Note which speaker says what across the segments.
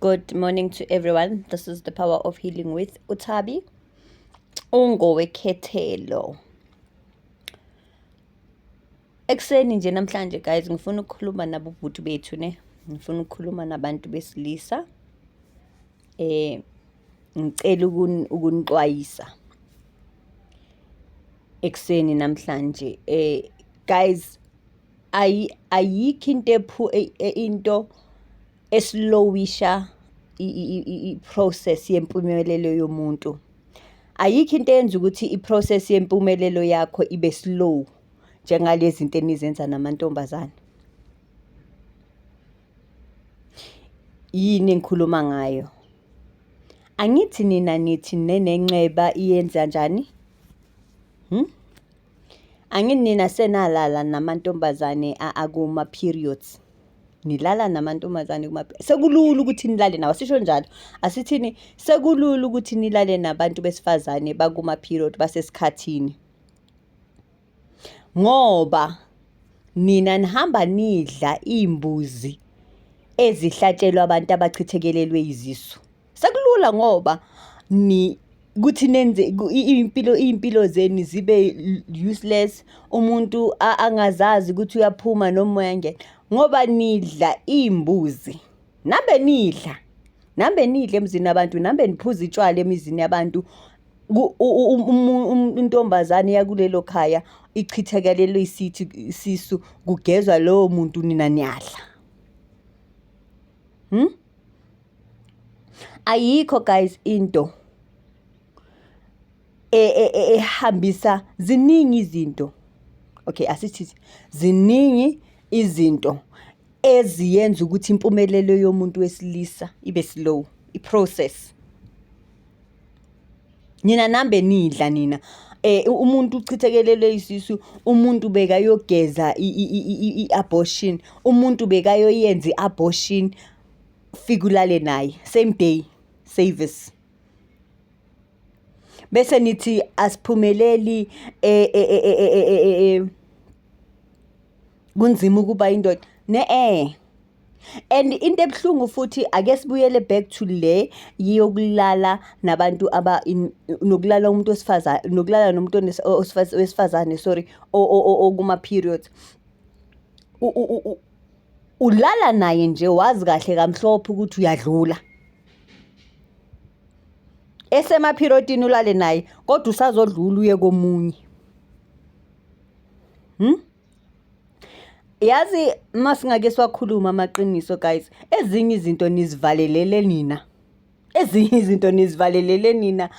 Speaker 1: Good morning to everyone. This is the Power of Healing with Utabi. Ungowekhethelo. Ekuseni nje namhlanje guys ngifuna ukukhuluma nabo ubhuti bethu ne. Ngifuna ukukhuluma nabantu besilisa. Ngicela ukunixwayisa. Ekuseni namhlanje guys ayikho into eslowisha i-process yempumelelo yomuntu. Ayikho into eyenza ukuthi i-process yempumelelo yakho ibe slow njengalezi zinto enizenza namantombazane. Yini engikhuluma ngayo? Angithi nina nithi nenenceba iyenza kanjani? Angithi nina senalala namantombazane akuma periods. Nilala namantombazane sekulula ukuthi nilale nawo, sisho njalo. Asithini sekulula ukuthi nilale nabantu besifazane bakuma period basesikhathini. Ngoba nina nihamba nidla imbuzi ezihlatshelwa abantu abachithekelelwe izisu. Sekulula ngoba kuthi nenze impilo zeni zibe useless, umuntu angazazi ukuthi uyaphuma noma uyangena ngoba nidla imbuzi. Nambe nidla emzini abantu, nambe niphuza itshwala emizini yabantu. Intombazane yakulelo khaya ichithekelelwe isisu kugezwa lowo muntu nina niyadla. Ayikho guys into ehambisa ziningi izinto. Okay, asithi ziningi izinto eziyenza ukuthi impumelelo yomuntu wesilisa ibe slow, i-process. Nina nambe nidla nina. Umuntu uchithekelelwe isisu, umuntu bekayogeza i-abortion, umuntu bekayoyenza i-abortion, fikulale naye same day service. Bese nithi asiphumeleli kunzima ukuba indoda and into ebuhlungu futhi ake sibuyele back to le yokulala nabantu nokulala umuntu wesifazane, nokulala nomuntu wesifazane okuma periods. Ulala naye nje wazi kahle kamhlophe ukuthi uyadlula. Esema periodini ulale naye kodwa usazodlula uye komunye. Yazi masingake siwakhuluma amaqiniso guys, ezinye izinto nizivalelele nina.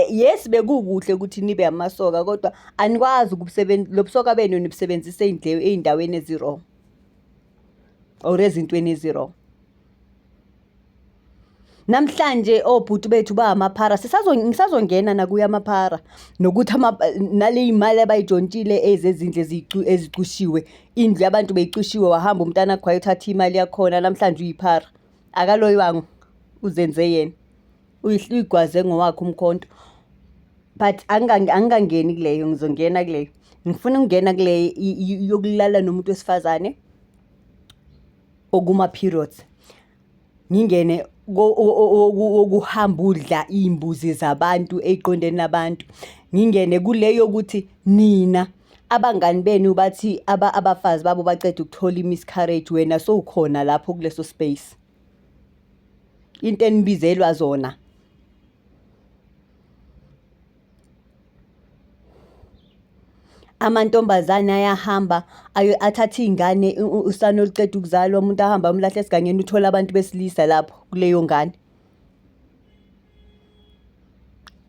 Speaker 1: Yes bekukuhle ukuthi nibe amasoka kodwa anikwazi ukusebenza lobusoka benu nibusebenzise eindaweni eziro or ezintweni eziro. Namhlanje obhuti bethu bamaphara ngisazongena nakuya amaphara nokuthi nale imali abayijontshile ezezindle ezicushiwe, indlu yabantu beyicushiwe, wahamba umntana akho wayothatha imali yakhona namhlanje uyiphara. Akaloyiwanga uzenze yena, uyigwaze ngowakhe umkhonto. But angangeni kuleyo, ngizongena kuleyo. Ngifuna ukungena kuleyo yokulala nomuntu wesifazane okuma periods. Ngingene ukuhamba udla imbuzi zabantu eqondene nabantu. Ngingene kuleyo ukuthi nina abangani benu bathi abafazi babo baceda ukuthola imiscarriage, wena sowukhona lapho kuleso space. Into enibizelwa zona. Amantombazane ayahamba athatha ingane, usana oluceda ukuzalwa, umuntu ahamba umlahle esigangeni, uthola abantu besilisa lapho kuleyo ngane.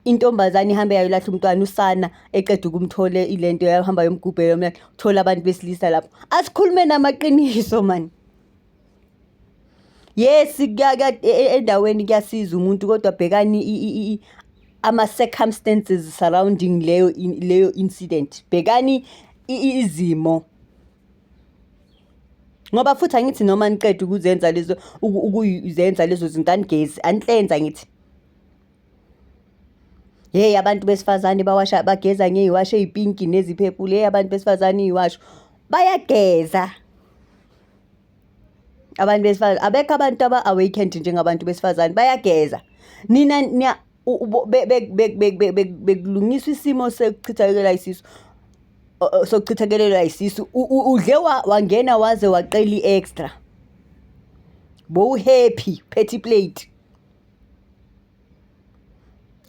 Speaker 1: Intombazane ihambe yayolahla umntwana, usana eqeda ukumthola ilento yahamba yomgubhela umlahle, uthola abantu besilisa lapho. Asikhulume namaqiniso man. Yes endaweni kuyasiza umuntu kodwa bhekani ama-circumstances surrounding leyo incident. Bhekani izimo. Ngoba futhi angithi noma niqeda ukuzenza lezo zinto anigezi anihlenza ngithi. Hey abantu besifazane bageza ngeyiwasho ezipinki neziphephule, abantu besifazane iyiwasho bayageza. Abantu besifazane abekho abantu aba-awakened njengabantu besifazane bayageza. Nina bekulungiswa isimo sokuchithakelwa isisu sokuchithakelelwa isisu udle wangena waze waqela i-extra bowu-happy petty plate.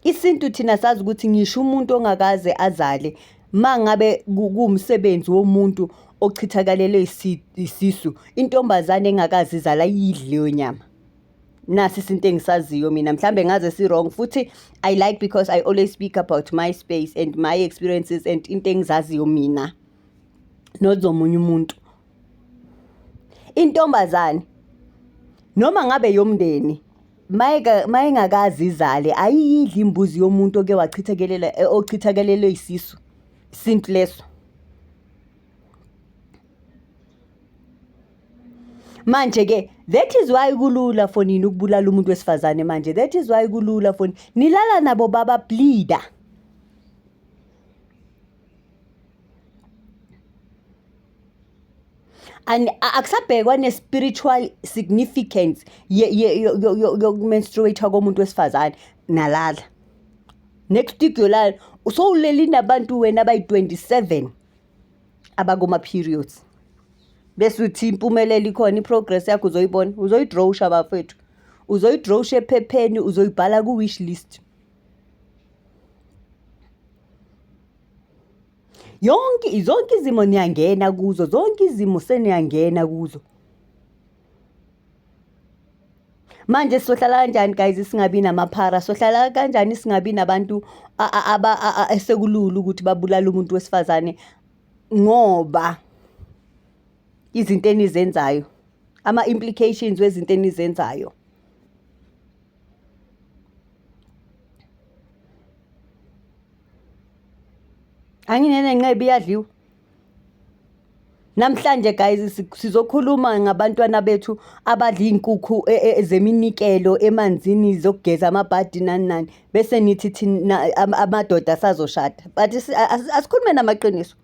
Speaker 1: Isintu thina sazi ukuthi ngisho umuntu ongakaze azale mangabe kuwumsebenzi womuntu ochithakalelwe isisu, intombazane engakazi izala ayidli leyo nyama. Nasi isinto engisaziyo mina, mhlambe ngaze si-wrong futhi I like because I always speak about my space and my experiences and into engizaziyo mina not zomunye umuntu. Intombazane noma ngabe yomndeni mayengakazi izale ayidli imbuzi yomuntu oke ochithakelelwe isisu. Isintu leso. Manje ke that is why kulula for nina ukubulala umuntu wesifazane manje. That is why kulula for nilala nabo baba bleeder. And akusabhekwa ne-spiritual significance yokumenstruate komuntu wesifazane nalala. Next week yolala usowuleli nabantu wena abayi-27 abakuma-periods. Bese uthi impumelelo ikhona, i-progress yakho uzoyibona, uzoyidrowsha bafethu. Uzoyidrowsha ephepheni, uzoyibhala ku-wish list. Zonke izimo niyangena kuzo, zonke izimo seniyangena kuzo. Manje sohlala kanjani guys singabi namaphara? Sohlala kanjani singabi nabantu esekulula ukuthi babulala umuntu wesifazane ngoba izinto enizenzayo, ama-implications wezinto enizenzayo. Anginene nqebe iyadliwa. Namhlanje guys sizokhuluma ngabantwana bethu abadla inkukhu ezeminikelo emanzini zokugeza amabhadi nani bese nithi thina amadoda asazoshada. But asikhulume namaqiniso.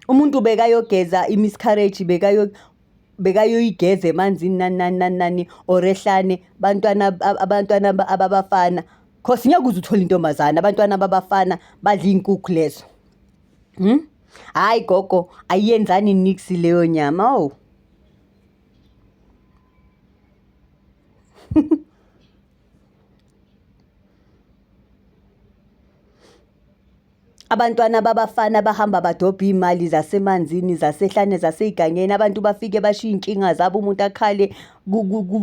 Speaker 1: Umuntu bekayogeza imiscarriage bekayoyigeza emanzini nani orehlane abantwana ababafana. Cause ngiyakuza uthola intombazana abantwana babafana badla inkukhu lezo. Hayi gogo ayiyenzani nix leyo nyama. Oh. Abantwana babafana bahamba badobha imali zasemanzini zasehlane zaseyigangeni, abantu bafike bashiya inkinga zabo, umuntu akhale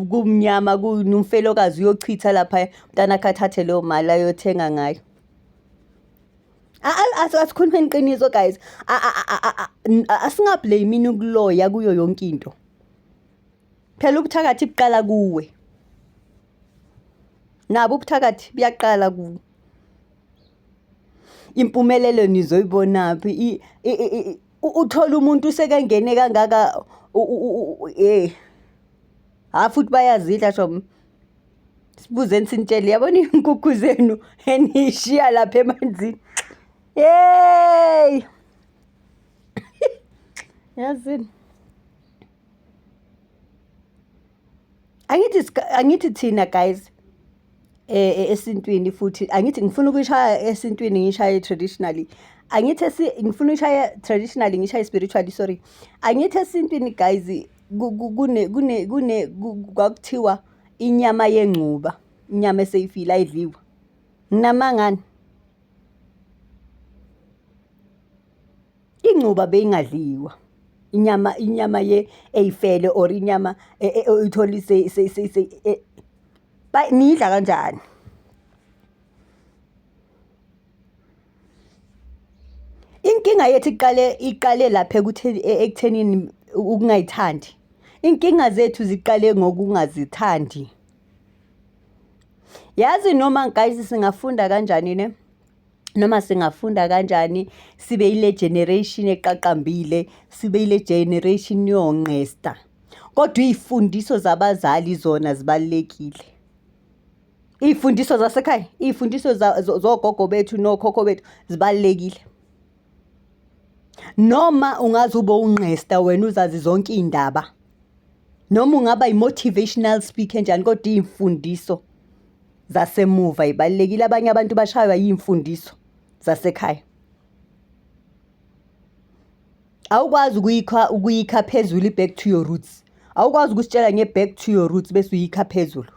Speaker 1: kumnyama kunomfelokazi uyochitha lapha umntana akathathe leyo mali ayothenga ngayo. Asikhulume iqiniso guys. Asingablame ukuloya kuyo yonke into. Phela ubuthakathi buqala kuwe. Nabo ubuthakathi buyaqala kuwe. Impumelelo nizoyibona phi? Uthola umuntu usekangene kangaka futhi bayazidla shom. Sibuzeni sintshele yabona inkukhu zenu enishiya lapha emanzini. Yey! Yazini. Angithi thina guys esintwini futhi angithi ngifuna ukuyishaya esintwini ngishaya traditionally. Angithi ngifuna ukuyishaya traditionally ngishaya spiritually, sorry. Angithi esintwini guys kwakuthiwa inyama yengcuba, inyama eseyifile ayidliwa. Nginamangani? Ingcuba beyingadliwa. Inyama eyifele or inyama uyitholise nidla kanjani? Inkinga yethu iqale lapha ekuthenini ukungayithandi. Inkinga zethu ziqale ngokungazithandi. Yazi noma guys singafunda kanjani ne? Noma singafunda kanjani sibe ile generation eqaqambile, sibe ile generation yonqesta. Kodwa izifundiso zabazali zona zibalekile. Izifundiso zasekhaya, izifundiso zogogo bethu nokhokho bethu zibalekile. Noma ungaze ube unqesta wena uzazi zonke indaba, noma ungaba i-motivational speaker njani, kodwa iy'mfundiso zasemuva ibalulekile. Abanye abantu bashaywa yiy'mfundiso zasekhaya. Awukwazi ukuyikha phezulu i-back to your roots. Awukwazi ukusitshela nge-back to your roots bese uyikha phezulu.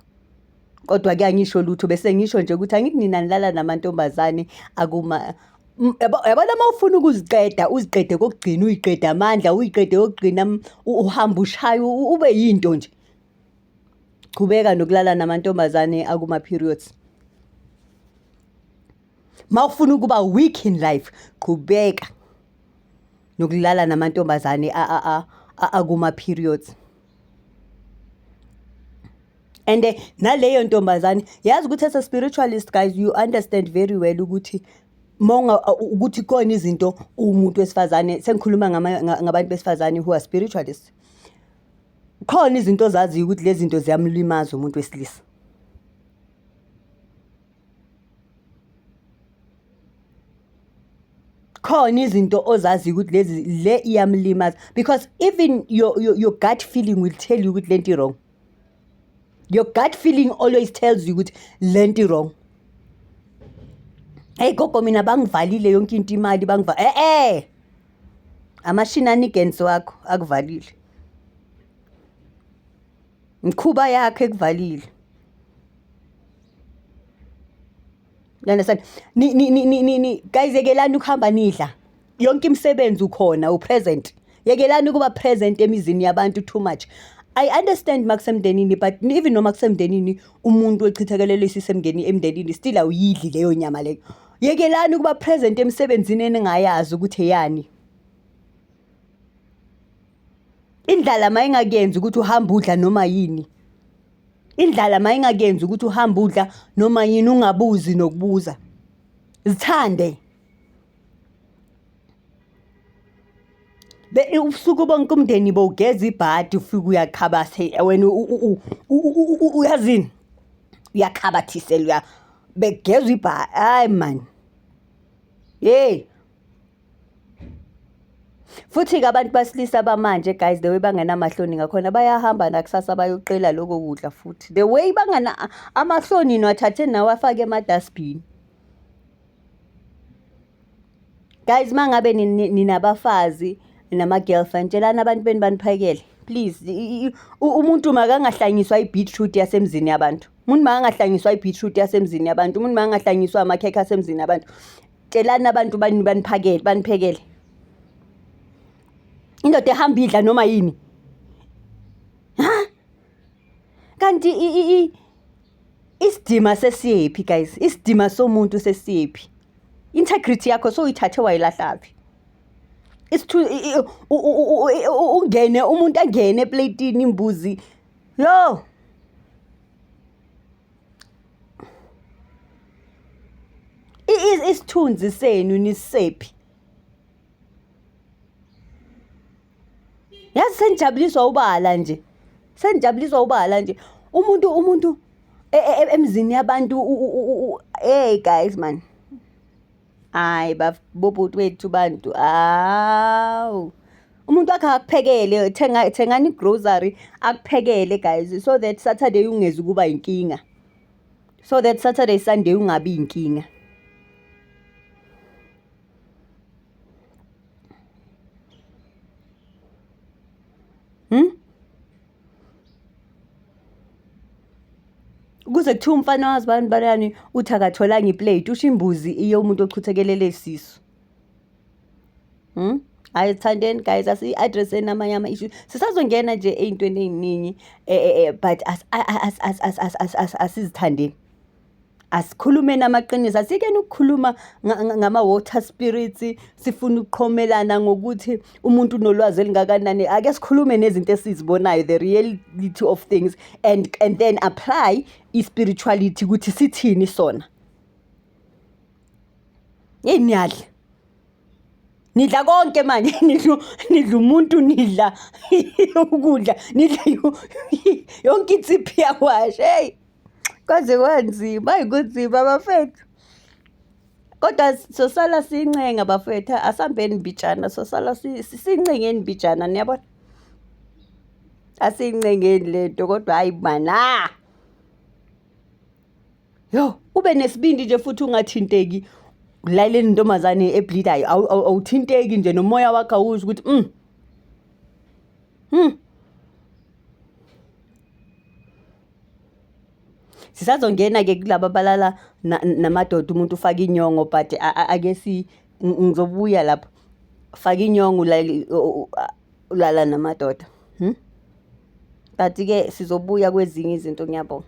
Speaker 1: Kodwa-ke angisho lutho, bese ngisho nje ukuthi angithi nina nilala namantombazane yabona uma ufuna ukuziqeda, uziqede kokugcina, uyiqede amandla, uyiqede kokugcina, uhamba ushaye ube yinto nje. Qhubeka nokulala namantombazane akuma-periods. Uma ufuna ukuba weak in life, qhubeka nokulala namantombazane akuma-periods. And naleyo ntombazane yazi ukuthi as a spiritualist, guys, you understand very well ukuthi ukuthi khona izinto umuntu wesifazane, sengikhuluma ngabantu besifazane who are spiritualists, khona izinto ozaziyo ukuthi lezi zinto ziyamlimaza umuntu wesilisa. Khona izinto ozaziyo ukuthi le iyamlimaza, because even your gut feeling will tell you ukuthi lento wrong. Your gut feeling always tells you ukuthi lento wrong. Hey gogo, mina bangivalile yonke into imali ama-shenanigans wakho akuvalile, imkhuba yakho ekuvalile. You understand? Guys, yekelani ukuhamba nidla, yonke imisebenzi ukhona, upresent. Yekelani ukuba present emizini yabantu too much. I understand makusemndenini, but even noma kusemndenini umuntu echithakelele isisemngeni emndenini, still awuyidli leyo nyama leyo. Yekelani ukuba present emsebenzini eningayazi ukuthi eyani. Indlala mayingakuyenzi ukuthi uhamba udla noma yini. Indlala mayingakuyenzi ukuthi uhamba udla noma yini, ungabuzi nokubuza. Zithande. Ubusuku bonke umndeni bowugeza ibhadi, ufike uyakhabase wena uyazini, uyakhabathisela, begeza ibhadi. Hayi man, hey. Futhi-ke abantu basilisa bamanje, guys, the way bangenamahloni ngakhona bayahamba nakusasa bayoqela lokho kudla futhi. The way bangana amahloni niwathathe nawe afake emadustbin. Guys, mangabe ninabafazi nama-girlfriend, tshelani abantu beni baniphakele, please. Umuntu makangahlanyiswa i-beetroot yasemzini yabantu. Umuntu makangahlanyiswa i-beetroot yasemzini yabantu. Umuntu makangahlanyiswa amakhekhe asemzini yabantu. Tshelani abantu baniphekele. Indoda ehamba idla noma yini. Kanti isidima sesiyephi, guys? Isidima somuntu sesiyephi? Integrity yakho soyithathe wayilahlaphi? Ungene umuntu angene eplatini imbuzi. Yo. Isithunzi senu nisephi? Yazi senijabuliswa ubala nje. Umuntu emzini yabantu hey guys man. Hayi bobhuti wethu bantu. Awu. Umuntu wakhe akuphekele, thengani grocery akuphekele guys, so that Saturday ungeze kuba inkinga. So that Saturday Sunday ungabi inkinga. Kuze kuthiwa umfana wazibani banani uthi akatholanga iplate, usho imbuzi iyo umuntu ochuthekelele isisu. Hayi thandeni guys, asi-addresseni amanye ama-issues. Sisazongena nje ey'ntweni ey'ningi, but asizithandeni. Asikhulumeni amaqiniso, asikeni ukukhuluma ngama-water spirits, sifuna ukuqhomelana ngokuthi umuntu unolwazi elingakanani. Ake sikhulume nezinto esizibonayo, the reality of things, and then apply i-spirituality ukuthi sithini sona. Niyadla. Nidla konke manje, nidla umuntu, nidla ukudla, nidla yonke insiphi yakwasha. Hey. Kwaze kwanzima, hayi kunzima bafethu. Kodwa sosala sincenga bafethu, asambeni mbijana, sosala sincengeni mbijana, niyabona? Asiyincengeni lento kodwa hayi mana. Yo, ube nesibindi nje futhi ungathinteki laleli ntombazane ebleedayo. Awuthinteki nje nomoya wakho awuzwa ukuthi Sisazongena-ke kulaba abalala namadoda umuntu ufaka inyongo, but ake ngizobuya lapho. Faka inyongo ulala namadoda. But-ke sizobuya kwezinye izinto, ngiyabonga.